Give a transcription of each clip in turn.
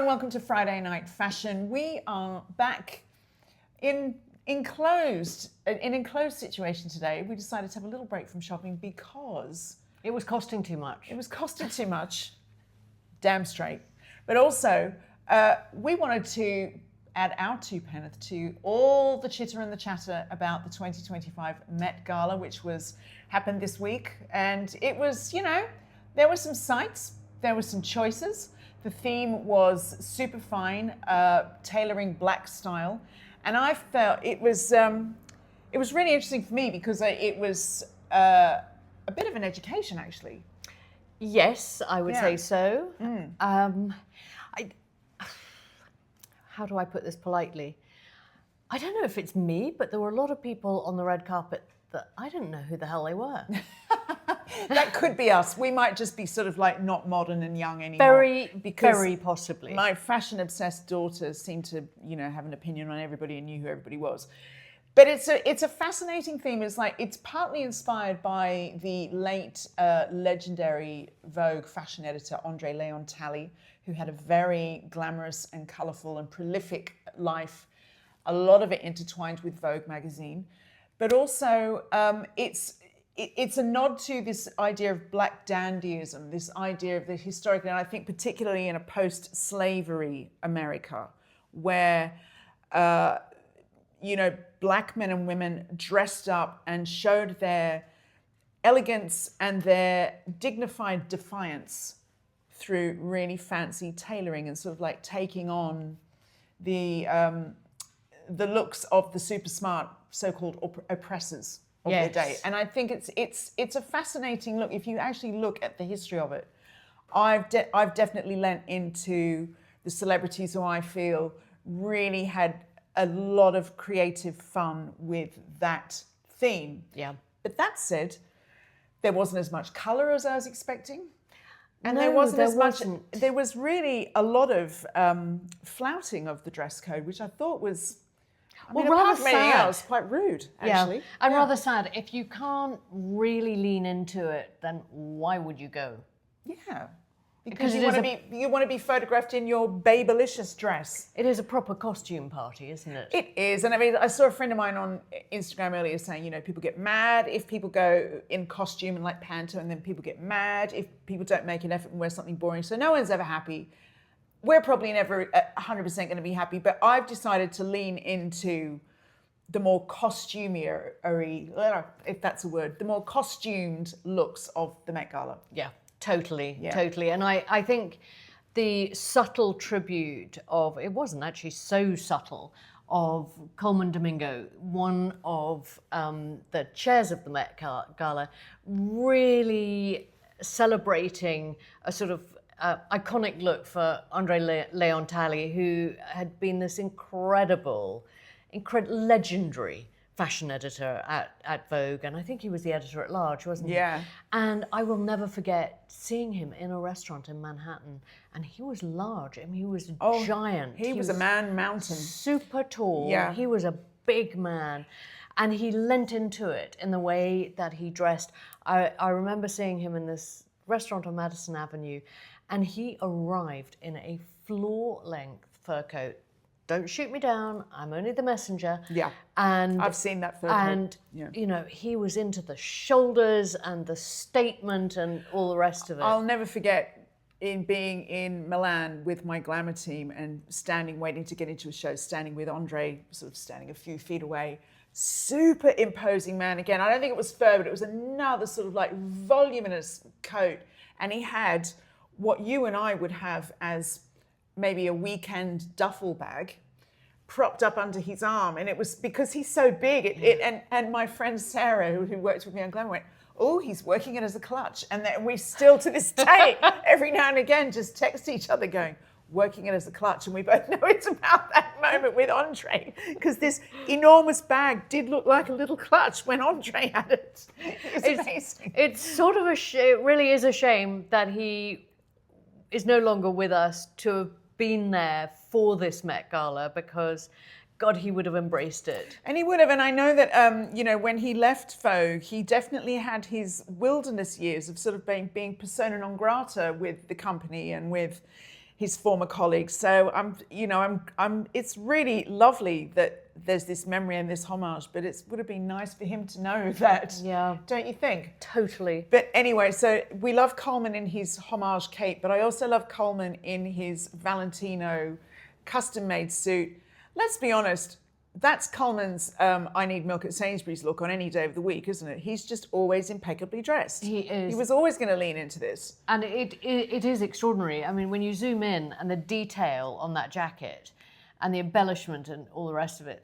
and welcome to Friday Night Fashion. We are back in enclosed situation today. We decided to have a little break from shopping because it was costing too much. It was costing too much, damn straight. But also, we wanted to add our two penneth to all the chitter and the chatter about the 2025 Met Gala, which happened this week, and it was, there were some sights, there were some choices. The theme was Superfine, Tailoring Black Style. And I felt it was really interesting for me because it was a bit of an education, actually. Yes, I would say so. How do I put this politely? I don't know if it's me, but there were a lot of people on the red carpet that I didn't know who the hell they were. That could be us. We might just be sort of like not modern and young anymore. Very possibly. My fashion-obsessed daughters seemed to, have an opinion on everybody and knew who everybody was. But it's a fascinating theme. It's partly inspired by the late legendary Vogue fashion editor Andre Leon Talley, who had a very glamorous and colourful and prolific life, a lot of it intertwined with Vogue magazine. But also, it's a nod to this idea of black dandyism, this idea of the historic, and I think particularly in a post-slavery America, where, black men and women dressed up and showed their elegance and their dignified defiance through really fancy tailoring and sort of like taking on the looks of the super smart so-called oppressors of their day. And I think it's a fascinating look. If you actually look at the history of it, I've definitely lent into the celebrities who I feel really had a lot of creative fun with that theme. Yeah. But that said, there wasn't as much colour as I was expecting. And no, there wasn't. There was really a lot of flouting of the dress code, which I thought was, rather sad. Else, quite rude, actually. Yeah, and rather sad. If you can't really lean into it, then why would you go? Yeah, because you want to be photographed in your babylicious dress. It is a proper costume party, isn't it? It is, and I saw a friend of mine on Instagram earlier saying, people get mad if people go in costume and like panto, and then people get mad if people don't make an effort and wear something boring. So no one's ever happy. We're probably never 100% going to be happy, but I've decided to lean into the more costumery, if that's a word, the more costumed looks of the Met Gala. Yeah, totally. And I think the subtle tribute of, it wasn't actually so subtle, of Coleman Domingo, one of the chairs of the Met Gala, really celebrating a sort of iconic look for Andre Leon Talley, who had been this incredible, legendary fashion editor at Vogue, and I think he was the editor at large, wasn't he? Yeah. And I will never forget seeing him in a restaurant in Manhattan, and he was large. I mean, he was giant. He was a man mountain. Super tall. Yeah. He was a big man. And he lent into it in the way that he dressed. I remember seeing him in this restaurant on Madison Avenue, and he arrived in a floor-length fur coat. Don't shoot me down, I'm only the messenger. Yeah, and I've seen that fur coat. And, he was into the shoulders and the statement and all the rest of it. I'll never forget being in Milan with my glamour team and waiting to get into a show, standing with Andre, sort of standing a few feet away. Super imposing man again. I don't think it was fur, but it was another sort of like voluminous coat. And he had what you and I would have as maybe a weekend duffel bag propped up under his arm. And it was because he's so big. And my friend Sarah, who worked with me on Glamour, went, oh, he's working it as a clutch. And then we still, to this day, every now and again, just text each other going, working it as a clutch. And we both know it's about that moment with Andre, because this enormous bag did look like a little clutch when Andre had it. It's amazing. It's sort of it really is a shame that he is no longer with us to have been there for this Met Gala, because God, he would have embraced it. And he would have. And I know that, when he left Vogue, he definitely had his wilderness years of sort of being persona non grata with the company and with his former colleagues. So it's really lovely that there's this memory and this homage, but it would have been nice for him to know that. Yeah. Don't you think? Totally. But anyway, so we love Coleman in his homage cape, but I also love Coleman in his Valentino custom-made suit. Let's be honest, that's Coleman's I need milk at Sainsbury's look on any day of the week, isn't it? He's just always impeccably dressed. He is. He was always going to lean into this. And it is extraordinary. I mean, when you zoom in and the detail on that jacket and the embellishment and all the rest of it,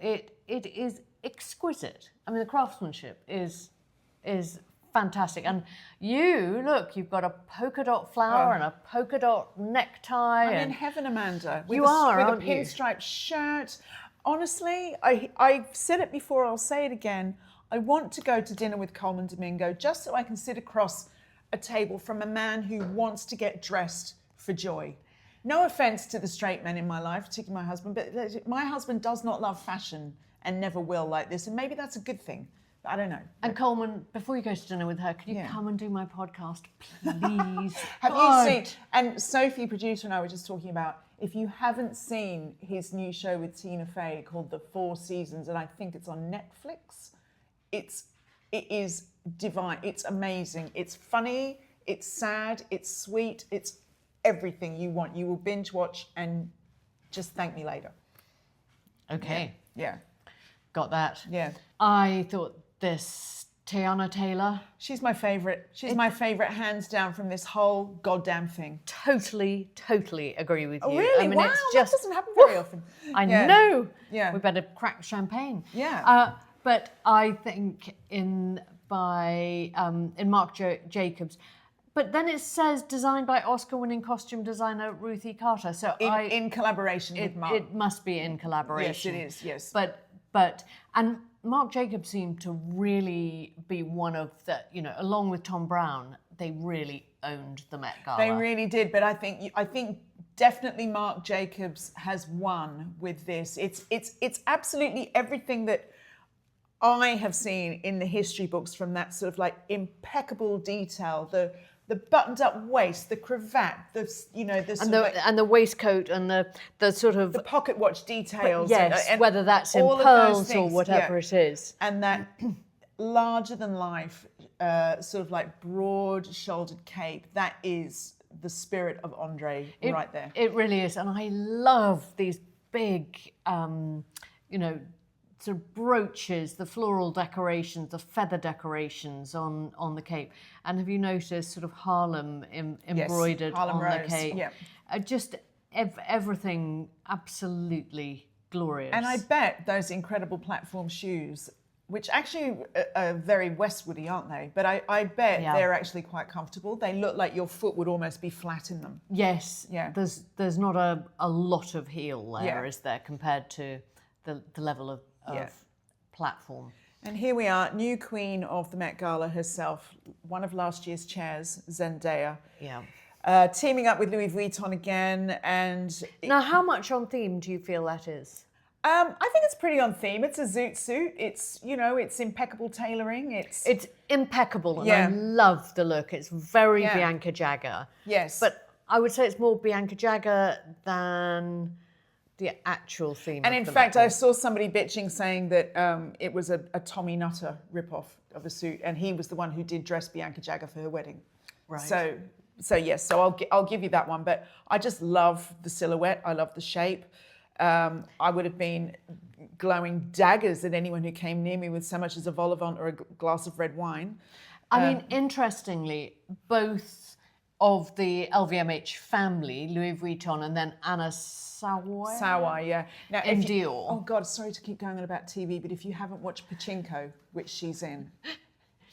it is exquisite. I mean, the craftsmanship is fantastic. And you've got a polka dot flower and a polka dot necktie. I'm in heaven, Amanda. With With a pinstripe shirt. Honestly, I've said it before, I'll say it again. I want to go to dinner with Coleman Domingo just so I can sit across a table from a man who wants to get dressed for joy. No offense to the straight men in my life, particularly my husband, but my husband does not love fashion and never will like this, and maybe that's a good thing. But I don't know. And Coleman, before you go to dinner with her, could you come and do my podcast, please? Have you seen, and Sophie, producer, and I were just talking about, if you haven't seen his new show with Tina Fey called The Four Seasons, and I think it's on Netflix, it is divine. It's amazing. It's funny, it's sad, it's sweet, it's everything you want. You will binge watch and just thank me later. Okay. Yeah. Got that. Yeah. I thought this Tiana Taylor. She's my favourite. She's my favourite hands down from this whole goddamn thing. Totally agree with you. Oh, really? I mean, wow, it's just, that doesn't happen very often. I know. Yeah. We better crack champagne. Yeah. But I think in Marc Jacobs, but then it says designed by Oscar-winning costume designer Ruthie Carter. So in collaboration with Marc. It must be in collaboration. Yes, it is. Yes. But Marc Jacobs seemed to really be one of the, along with Thom Browne, they really owned the Met Gala. They really did, but I think definitely Marc Jacobs has won with this. It's absolutely everything that I have seen in the history books, from that sort of like impeccable detail, the buttoned-up waist, the cravat, and the waistcoat and the sort of the pocket watch details. Yes, and whether that's in pearls or whatever it is, and that larger-than-life, sort of like broad-shouldered cape. That is the spirit of Andre right there. It really is, and I love these big, sort of brooches, the floral decorations, the feather decorations on the cape. And have you noticed sort of Harlem embroidered Harlem on Rose. the cape? Yeah. Just everything absolutely glorious. And I bet those incredible platform shoes, which actually are very Westwoody, aren't they? But I bet they're actually quite comfortable. They look like your foot would almost be flat in them. Yes. Yeah. There's not a lot of heel there, is there, compared to the level of platform. And here we are, new queen of the Met Gala herself, one of last year's chairs, Zendaya. Yeah. Teaming up with Louis Vuitton again. And now, how much on theme do you feel that is? I think it's pretty on theme. It's a zoot suit. It's, it's impeccable tailoring. It's impeccable, and I love the look. It's very Bianca Jagger. Yes. But I would say it's more Bianca Jagger than the actual theme. And in fact, I saw somebody bitching saying that it was a Tommy Nutter ripoff of a suit, and he was the one who did dress Bianca Jagger for her wedding. Right. So yes, so I'll give you that one. But I just love the silhouette. I love the shape. I would have been glowing daggers at anyone who came near me with so much as a vol au vent or a glass of red wine. I mean, interestingly, both of the LVMH family, Louis Vuitton and then Anna Sawai, yeah. Now, in Dior. Oh God, sorry to keep going on about TV, but if you haven't watched Pachinko, which she's in,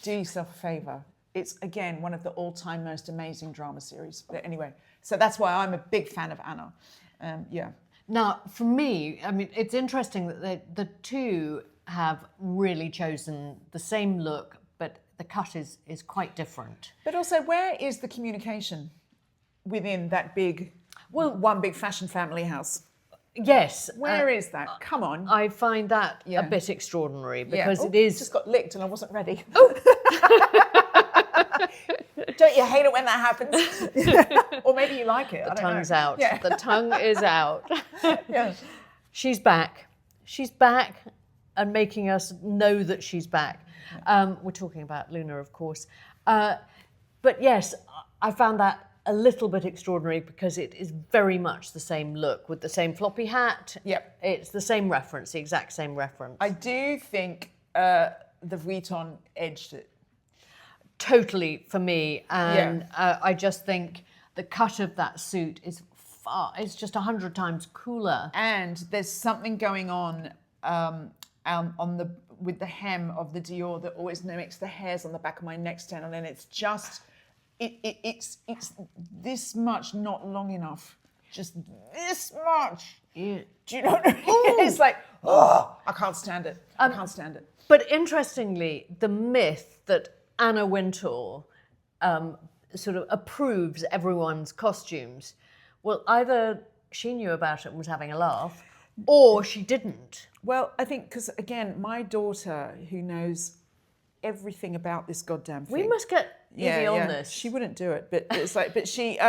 do yourself a favour. It's, again, one of the all-time most amazing drama series. But anyway, so that's why I'm a big fan of Anna. Now, for me, I mean, it's interesting that the two have really chosen the same look, but the cut is quite different. But also, where is the communication within that one big fashion family house? Yes. Where is that? Come on. I find that a bit extraordinary because it is... just got licked and I wasn't ready. Don't you hate it when that happens? Or maybe you like it. The tongue's out. Yeah. The tongue is out. Yeah. She's back. She's back and making us know that she's back. We're talking about Luna, of course. But yes, I found that a little bit extraordinary because it is very much the same look with the same floppy hat. Yep. It's the same reference, the exact same reference. I do think the Vuitton edged it. Totally for me. And I just think the cut of that suit is it's just 100 times cooler. And there's something going on with the hem of the Dior that always makes the hairs on the back of my neck stand on, and it's just it's this much not long enough, just this much. Yeah. Do you know what I mean? It's like, oh, I can't stand it. I can't stand it. But interestingly, the myth that Anna Wintour sort of approves everyone's costumes, well, either she knew about it and was having a laugh, or she didn't. Well, I think because, again, my daughter, who knows everything about this goddamn thing. We must get easy on this. She wouldn't do it, but it's like, but she,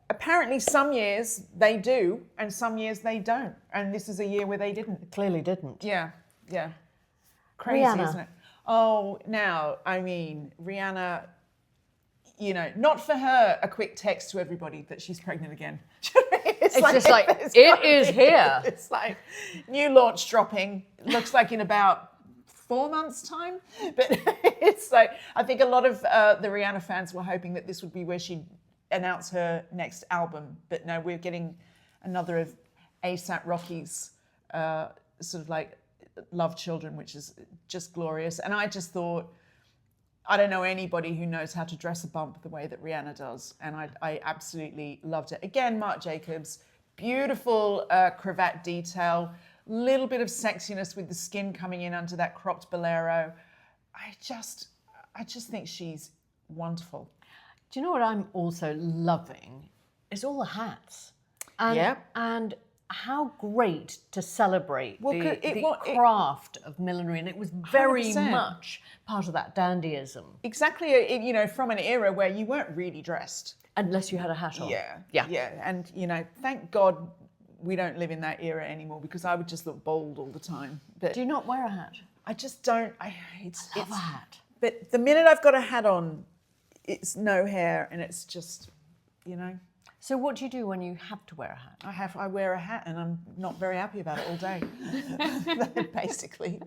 apparently some years they do and some years they don't. And this is a year where they didn't. Clearly didn't. Yeah, yeah. Crazy, Rihanna. isn't it? Oh, now, I mean, Rihanna, you know, not for her a quick text to everybody that she's pregnant again. It's just like, it is here. It's like, new launch dropping, looks like in about 4 months' time. But it's like, I think a lot of the Rihanna fans were hoping that this would be where she'd announce her next album. But no, we're getting another of A$AP Rocky's sort of like Love Children, which is just glorious. And I just thought, I don't know anybody who knows how to dress a bump the way that Rihanna does. And I absolutely loved it. Again, Marc Jacobs, beautiful cravat detail, little bit of sexiness with the skin coming in under that cropped bolero. I just think she's wonderful. Do you know what I'm also loving? Is all the hats. And how great to celebrate the craft of millinery, and it was very 100%. Much part of that dandyism. Exactly, you know, from an era where you weren't really dressed. Unless you had a hat on. Yeah. And, you know, thank God we don't live in that era anymore, because I would just look bold all the time. But do you not wear a hat? I just don't. I love a hat. But the minute I've got a hat on, it's no hair, and it's just, you know. So what do you do when you have to wear a hat? I wear a hat, and I'm not very happy about it all day. Basically.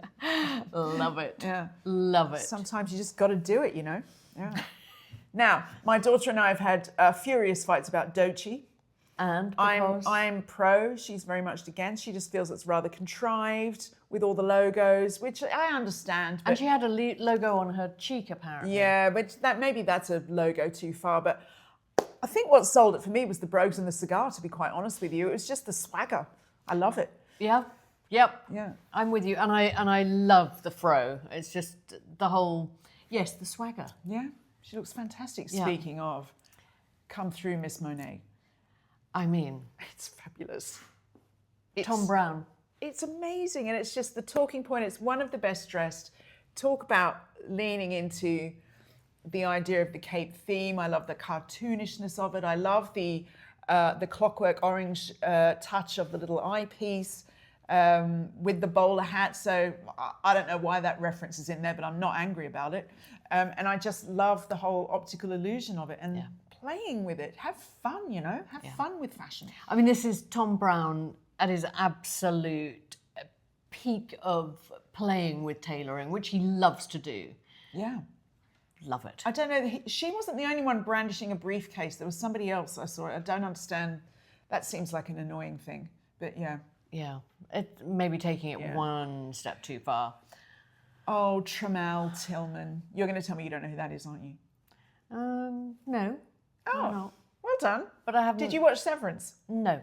Love it. Yeah. Love it. Sometimes you just got to do it, you know. Yeah. Now, my daughter and I have had furious fights about Doechii. And because I'm pro. She's very much against. She just feels it's rather contrived with all the logos, which I understand. But and she had a logo on her cheek, apparently. yeah, but maybe that's a logo too far. But I think what sold it for me was the brogues and the cigar, to be quite honest with you. It was just the swagger. I love it. Yeah. Yep. Yeah. I'm with you. And I love the fro. It's just the whole, yes, the swagger. Yeah. She looks fantastic. Yeah. Speaking of, come through, Miss Monae. I mean, It's fabulous. Thom Browne. It's amazing. And it's just the talking point. It's one of the best dressed. Talk about leaning into the idea of the cape theme. I love the cartoonishness of it. I love the clockwork orange touch of the little eyepiece with the bowler hat. So I don't know why that reference is in there, but I'm not angry about it. And I just love the whole optical illusion of it and playing with it. Have fun, you know, have fun with fashion. I mean, this is Thom Browne at his absolute peak of playing with tailoring, which he loves to do. Yeah. Love it. I don't know. She wasn't the only one brandishing a briefcase. There was somebody else I saw. I don't understand. That seems like an annoying thing. But yeah. Yeah. It maybe taking it one step too far. Oh, Trammell Tillman. You're going to tell me you don't know who that is, aren't you? No. Oh, well done. But I haven't. Did you watch Severance? No.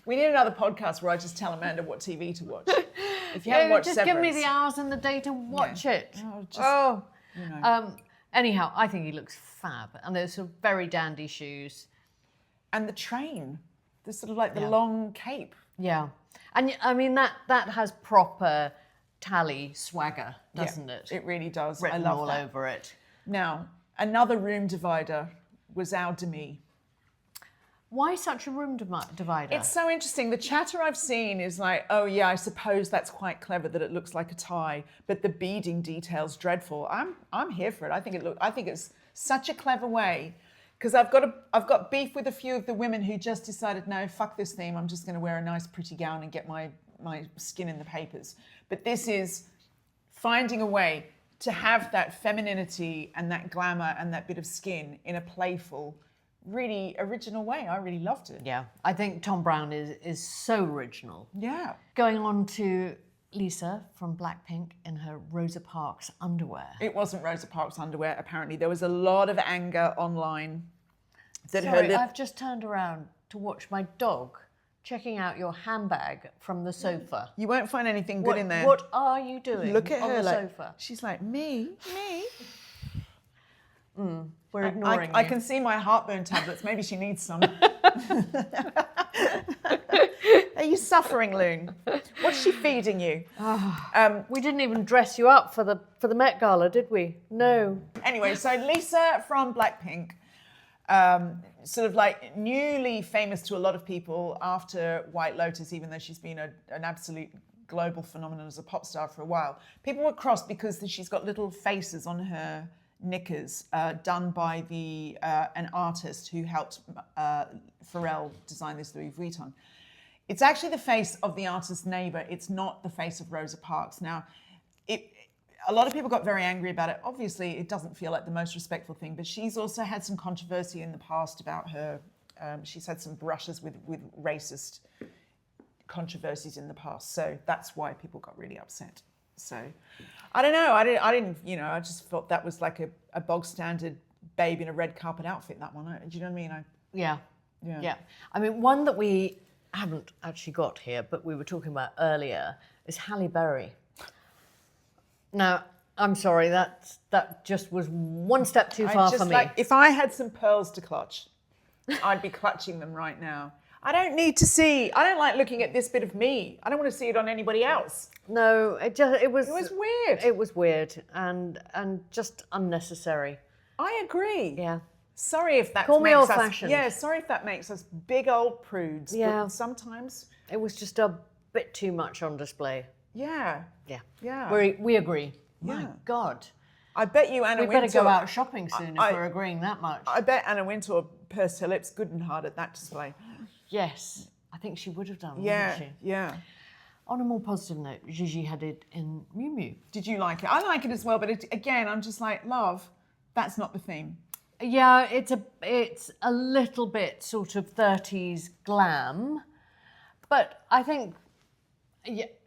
We need another podcast where I just tell Amanda what TV to watch. If you haven't watched just Severance. give me the hours and the day to watch it. Oh, you know. Anyhow, I think he looks fab. And those sort of very dandy shoes. And the train. The sort of like the long cape. Yeah. And I mean, that has proper tally swagger, doesn't it? It really does. Written I love all that. over it. Now, another room divider was our demi. Why such a room divider? It's so interesting. The chatter I've seen is like, oh yeah, I suppose that's quite clever that it looks like a tie, but the beading detail's dreadful. I'm here for it. I think it's such a clever way, because I've got beef with a few of the women who just decided, no, fuck this theme. I'm just going to wear a nice pretty gown and get my skin in the papers. But this is finding a way to have that femininity and that glamour and that bit of skin in a playful, really original way. I really loved it. Yeah, I think Thom Browne is so original. Yeah. Going on to Lisa from Blackpink in her Rosa Parks underwear. It wasn't Rosa Parks underwear, apparently. There was a lot of anger online. I've just turned around to watch my dog checking out your handbag from the sofa. You won't find anything good in there. What are you doing Look at on her the sofa? She's like, me? We're ignoring you. I can see my heartburn tablets. Maybe she needs some. Are you suffering, Loon? What's she feeding you? We didn't even dress you up for the Met Gala, did we? No. Anyway, so Lisa from Blackpink, sort of like newly famous to a lot of people after White Lotus, even though she's been an absolute global phenomenon as a pop star for a while. People were crossed because she's got little faces on her knickers done by an artist who helped Pharrell design this Louis Vuitton. It's actually the face of the artist's neighbor. It's not the face of Rosa Parks. Now, a lot of people got very angry about it. Obviously, it doesn't feel like the most respectful thing, but she's also had some controversy in the past about her. She's had some brushes with racist controversies in the past. So that's why people got really upset. So I don't know. I didn't, I just thought that was like a bog standard babe in a red carpet outfit, that one. Do you know what I mean? Yeah. I mean, one that we haven't actually got here, but we were talking about earlier, is Halle Berry. Now, I'm sorry, that just was one step too far for me. If I had some pearls to clutch, I'd be clutching them right now. I don't like looking at this bit of me. I don't want to see it on anybody else. No, it was weird. It was weird and just unnecessary. I agree. Yeah. Sorry if that Call me makes us, old-fashioned. yeah, sorry if that makes us big old prudes. Yeah. But sometimes it was just a bit too much on display. Yeah. Yeah. We agree. Yeah. My God. I bet you Anna Wintour... We better go out shopping soon if we're agreeing that much. I bet Anna Wintour pursed her lips good and hard at that display. Yes. I think she would have done, yeah, wouldn't she? Yeah. On a more positive note, Gigi Hadid in Miu Miu. Did you like it? I like it as well, but again, I'm just like, love, that's not the theme. Yeah, it's a little bit sort of 30s glam, but I think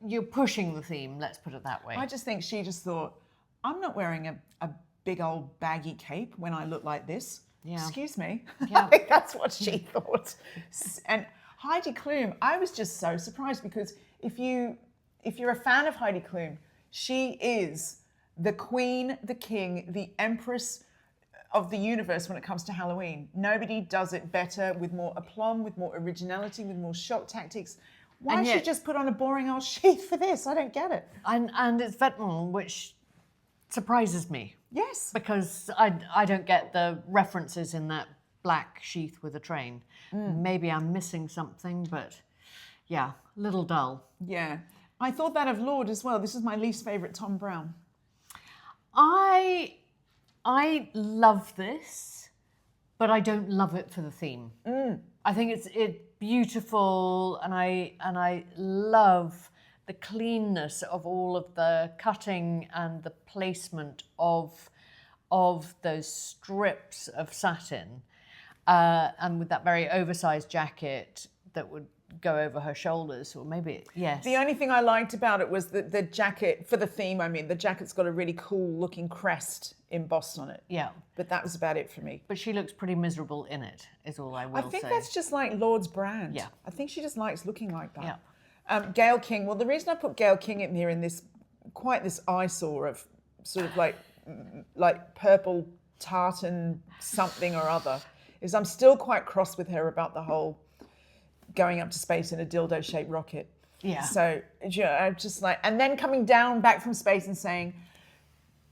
you're pushing the theme, let's put it that way. I just think she just thought, I'm not wearing a big old baggy cape when I look like this. Yeah. Excuse me. Yeah. I think that's what she thought. And Heidi Klum, I was just so surprised because if you're a fan of Heidi Klum, she is the queen, the king, the empress of the universe when it comes to Halloween. Nobody does it better, with more aplomb, with more originality, with more shock tactics. Why she just put on a boring old sheath for this? I don't get it. And it's Vetements, which surprises me. Yes. Because I don't get the references in that black sheath with a train. Maybe I'm missing something, but yeah, a little dull. Yeah. I thought that of Lorde as well. This is my least favourite Thom Browne. I love this, but I don't love it for the theme. I think it's beautiful, and I love the cleanness of all of the cutting and the placement of those strips of satin, and with that very oversized jacket that would go over her shoulders, or maybe, yes. The only thing I liked about it was that the jacket, for the theme, I mean, the jacket's got a really cool looking crest embossed on it. Yeah. But that was about it for me. But she looks pretty miserable in it, is all I will say. I think that's just like Lorde's brand. Yeah. I think she just likes looking like that. Yeah. Gayle King, well, the reason I put Gayle King in here in this eyesore of sort of like purple tartan something or other is I'm still quite cross with her about the whole going up to space in a dildo-shaped rocket. Yeah. So, I'm just like, and then coming down back from space and saying,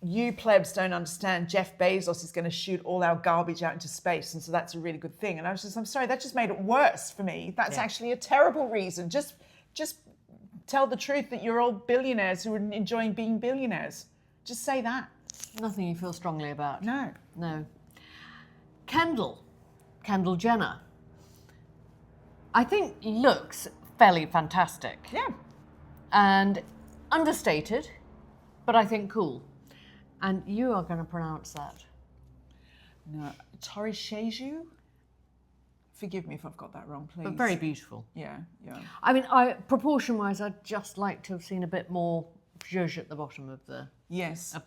you plebs don't understand, Jeff Bezos is going to shoot all our garbage out into space, and so that's a really good thing. And I'm sorry, that just made it worse for me. That's actually a terrible reason. Just tell the truth that you're all billionaires who are enjoying being billionaires. Just say that. Nothing you feel strongly about. No. Kendall Jenner, I think looks fairly fantastic. Yeah. And understated, but I think cool. And you are going to pronounce that. No, Tori Sheju? Forgive me if I've got that wrong, please. But very beautiful. Yeah. I mean, proportion-wise, I'd just like to have seen a bit more zhuzh at the bottom of the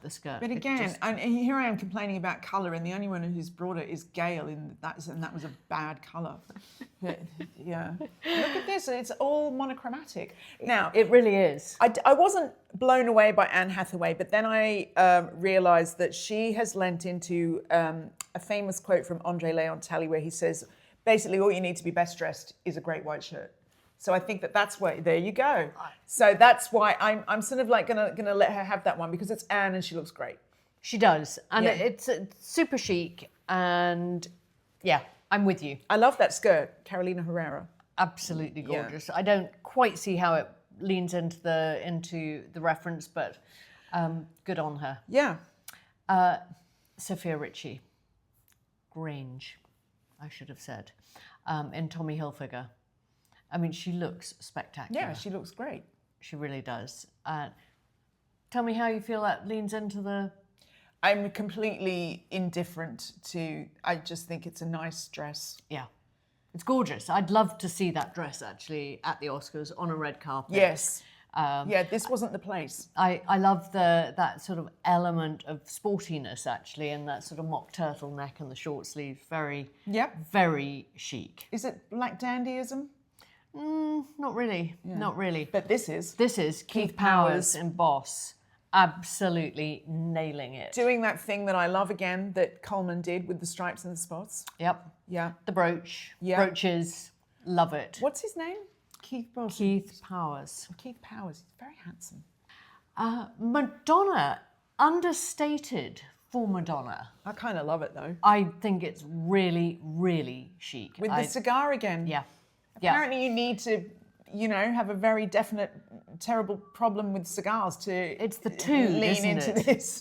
skirt. But again, and here I am complaining about colour, and the only one who's brought it is Gail, and that was a bad colour. But yeah, look at this; it's all monochromatic. Now it really is. I wasn't blown away by Anne Hathaway, but then I realised that she has lent into a famous quote from Andre Leon Talley, where he says, basically, all you need to be best dressed is a great white shirt. So I think that's why, there you go. So that's why I'm sort of like gonna let her have that one, because it's Anne and she looks great. She does. And it's super chic, and yeah, I'm with you. I love that skirt, Carolina Herrera. Absolutely gorgeous. I don't quite see how it leans into the reference, but good on her. Yeah. Sophia Richie, Grange, I should have said, in Tommy Hilfiger. I mean, she looks spectacular. Yeah, she looks great. She really does. Tell me how you feel that leans into the... I'm completely indifferent to... I just think it's a nice dress. Yeah. It's gorgeous. I'd love to see that dress, actually, at the Oscars on a red carpet. Yes. This wasn't the place. I love that sort of element of sportiness, actually, and that sort of mock turtleneck and the short sleeves. Very, very chic. Is it black dandyism? Not really. Yeah. Not really. But this is. This is Keith Powers in Boss. Absolutely nailing it. Doing that thing that I love again that Coleman did with the stripes and the spots. Yep. Yeah. The brooch. Yeah. Brooches. Love it. What's his name? Keith Powers. Keith Powers. Keith Powers. He's very handsome. Madonna. Understated for Madonna. I kind of love it though. I think it's really, really chic. With the cigar again. Yeah. Apparently you need to, have a very definite, terrible problem with cigars to... It's the two, lean into this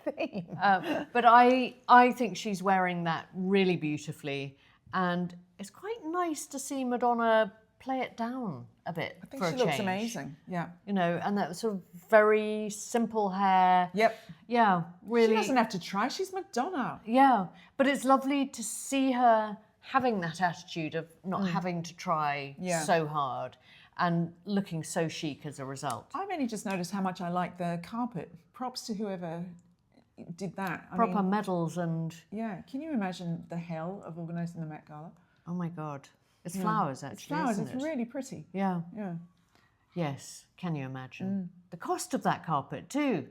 theme. But I think she's wearing that really beautifully, and it's quite nice to see Madonna play it down a bit. I think she looks amazing. Yeah. And that sort of very simple hair. Yep. Yeah, really. She doesn't have to try. She's Madonna. Yeah, but it's lovely to see her having that attitude of not having to try so hard and looking so chic as a result. I've only just noticed how much I like the carpet. Props to whoever did that. Proper medals and... Yeah, can you imagine the hell of organising the Met Gala? Oh my God. It's flowers, actually, It's flowers, isn't it's it? really pretty. Yeah. Yeah. Yes, can you imagine? The cost of that carpet too.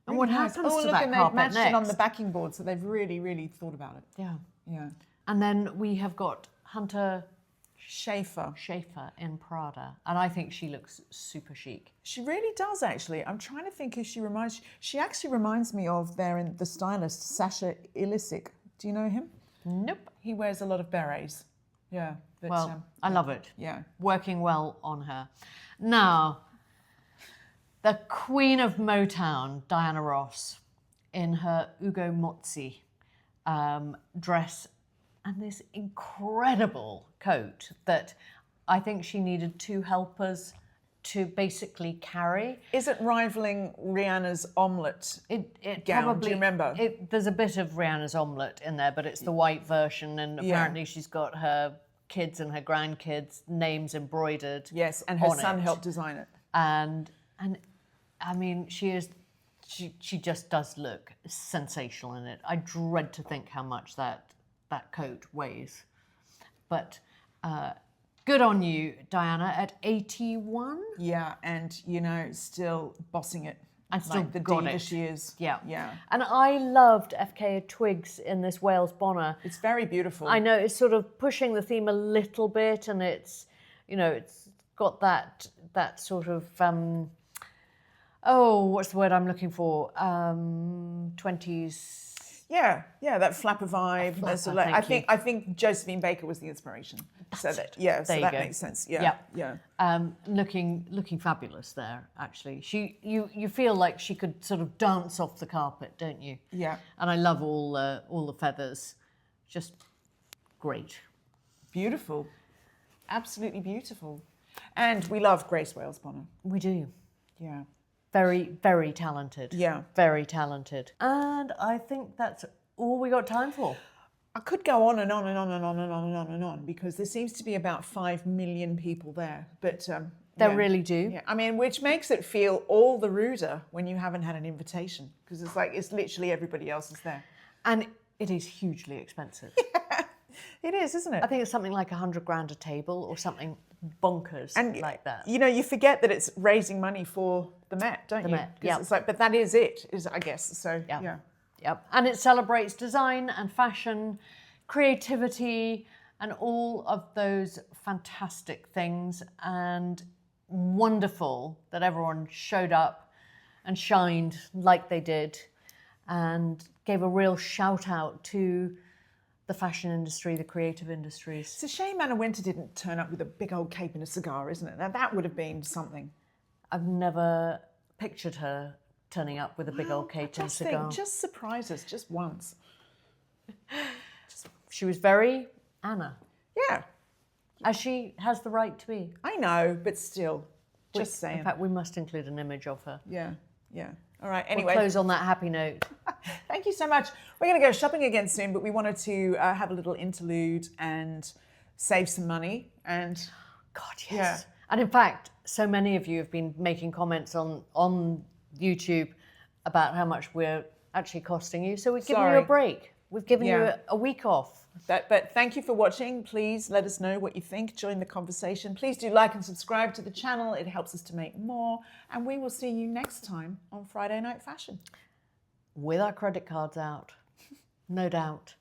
And Really what nice. happens to look, that and carpet they've matched next? it on the backing board, so they've really, really thought about it. Yeah. Yeah. And then we have got Hunter Schaefer in Prada, and I think she looks super chic. She really does, actually. I'm trying to think who she reminds. She actually reminds me of the stylist Sasha Ilisic. Do you know him? Nope. He wears a lot of berets. Yeah. But, well, I love it. Yeah. Working well on her. Now, the Queen of Motown, Diana Ross, in her Ugo Mozzi dress and this incredible coat that I think she needed two helpers to basically carry. Is it rivaling Rihanna's omelette gown? Probably, do you remember? There's a bit of Rihanna's omelette in there, but it's the white version, and apparently she's got her kids and her grandkids' names embroidered. Yes, and her son helped design it. And I mean, she just does look sensational in it. I dread to think how much that coat weighs. But good on you, Diana, at 81. Yeah, and still bossing it. And still like the got diva it. she is. Yeah. Yeah. And I loved FKA Twigs in this Wales bonnet. It's very beautiful. I know, it's sort of pushing the theme a little bit, and it's got that sort of what's the word I'm looking for? 20s. Yeah, that flapper vibe. Flapper, Sort of like, I think Josephine Baker was the inspiration. So that makes sense. Yeah. Looking fabulous there. Actually, you feel like she could sort of dance off the carpet, don't you? Yeah. And I love all the feathers. Just great. Beautiful. Absolutely beautiful. And we love Grace Wales Bonner. We do. Yeah. Very, very talented. Yeah. Very talented. And I think that's all we got time for. I could go on and on and on and on and on and on and on because there seems to be about 5 million people there. But they really do. Yeah. I mean, which makes it feel all the ruder when you haven't had an invitation because it's literally everybody else is there. And it is hugely expensive. Yeah, it is, isn't it? I think it's something like $100,000 a table or something bonkers like that. You know, you forget that it's raising money for the Met, don't you? The Met, yeah. It's like, but that is it, I guess. So, yeah. Yep. And it celebrates design and fashion, creativity, and all of those fantastic things. And wonderful that everyone showed up and shined like they did and gave a real shout out to the fashion industry, the creative industries. It's a shame Anna Wintour didn't turn up with a big old cape and a cigar, isn't it? Now that would have been something. I've never pictured her turning up with a big old cape and cigar. Just surprise us, just once. She was very Anna. Yeah. As she has the right to be. I know, but still, just saying. In fact, we must include an image of her. Yeah. All right, anyway. We'll close on that happy note. Thank you so much. We're going to go shopping again soon, but we wanted to have a little interlude and save some money. And God, yes. Yeah. And in fact, so many of you have been making comments on YouTube about how much we're actually costing you. So we've given you a break. We've given you a week off. But thank you for watching. Please let us know what you think. Join the conversation. Please do like and subscribe to the channel. It helps us to make more. And we will see you next time on Friday Night Fashion. With our credit cards out. No doubt.